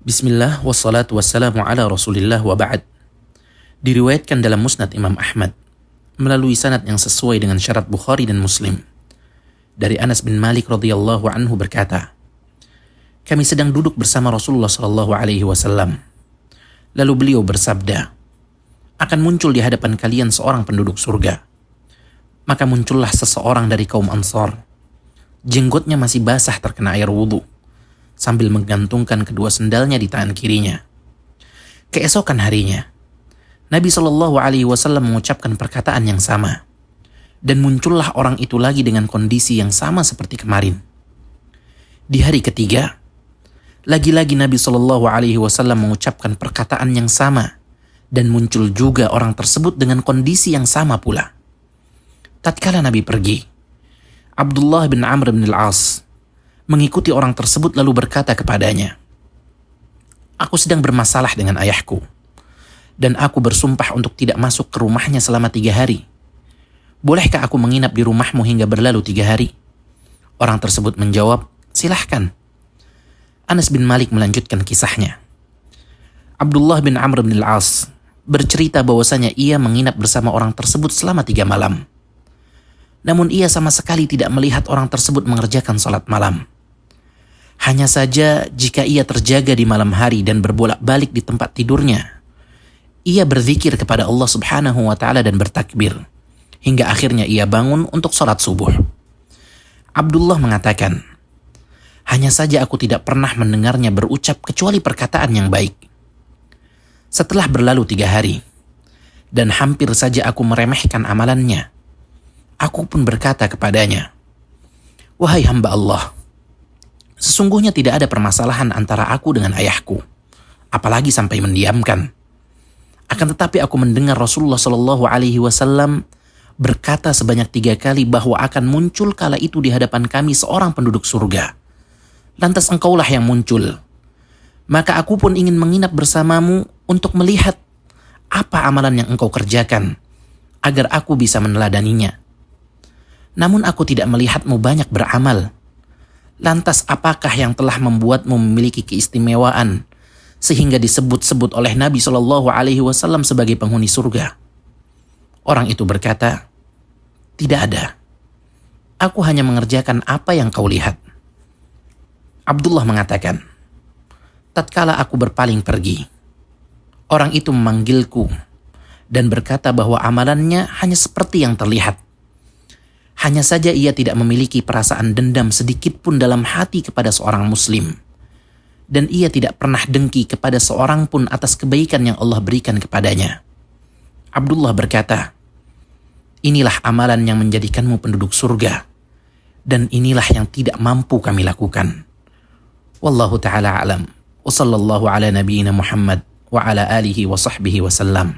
Bismillah wassalatu wassalamu ala rasulillah wa ba'd. Diriwayatkan dalam Musnad Imam Ahmad melalui sanad yang sesuai dengan syarat Bukhari dan Muslim dari Anas bin Malik radhiyallahu anhu berkata, kami sedang duduk bersama Rasulullah sallallahu alaihi wasallam. Lalu beliau bersabda, akan muncul di hadapan kalian seorang penduduk surga. Maka muncullah seseorang dari kaum Ansar. Jenggotnya masih basah terkena air wudhu, sambil menggantungkan kedua sendalnya di tangan kirinya. Keesokan harinya, Nabi Shallallahu Alaihi Wasallam mengucapkan perkataan yang sama, dan muncullah orang itu lagi dengan kondisi yang sama seperti kemarin. Di hari ketiga, lagi-lagi Nabi Shallallahu Alaihi Wasallam mengucapkan perkataan yang sama, dan muncul juga orang tersebut dengan kondisi yang sama pula. Tatkala Nabi pergi, Abdullah bin Amr bin al-As mengikuti orang tersebut lalu berkata kepadanya, aku sedang bermasalah dengan ayahku, dan aku bersumpah untuk tidak masuk ke rumahnya selama 3 hari. Bolehkah aku menginap di rumahmu hingga berlalu 3 hari? Orang tersebut menjawab, silahkan. Anas bin Malik melanjutkan kisahnya. Abdullah bin Amr bin al-As bercerita bahwasanya ia menginap bersama orang tersebut selama 3 malam. Namun ia sama sekali tidak melihat orang tersebut mengerjakan salat malam. Hanya saja jika ia terjaga di malam hari dan berbolak-balik di tempat tidurnya, ia berzikir kepada Allah Subhanahu wa Ta'ala dan bertakbir, hingga akhirnya ia bangun untuk salat subuh. Abdullah mengatakan, hanya saja aku tidak pernah mendengarnya berucap kecuali perkataan yang baik. Setelah berlalu 3 hari, dan hampir saja aku meremehkan amalannya, aku pun berkata kepadanya, wahai hamba Allah, sesungguhnya tidak ada permasalahan antara aku dengan ayahku, apalagi sampai mendiamkan. Akan tetapi aku mendengar Rasulullah Shallallahu Alaihi Wasallam berkata sebanyak 3 kali bahwa akan muncul kala itu di hadapan kami seorang penduduk surga. Lantas engkaulah yang muncul. Maka aku pun ingin menginap bersamamu untuk melihat apa amalan yang engkau kerjakan, agar aku bisa meneladaninya. Namun aku tidak melihatmu banyak beramal. Lantas apakah yang telah membuatmu memiliki keistimewaan sehingga disebut-sebut oleh Nabi Shallallahu Alaihi Wasallam sebagai penghuni surga? Orang itu berkata, tidak ada. Aku hanya mengerjakan apa yang kau lihat. Abdullah mengatakan, tatkala aku berpaling pergi, orang itu memanggilku dan berkata bahwa amalannya hanya seperti yang terlihat. Hanya saja ia tidak memiliki perasaan dendam sedikit pun dalam hati kepada seorang muslim. Dan ia tidak pernah dengki kepada seorang pun atas kebaikan yang Allah berikan kepadanya. Abdullah berkata, inilah amalan yang menjadikanmu penduduk surga, dan inilah yang tidak mampu kami lakukan. Wallahu ta'ala alam. Wa sallallahu ala nabiyyina Muhammad wa ala alihi wa sahbihi wa sallam.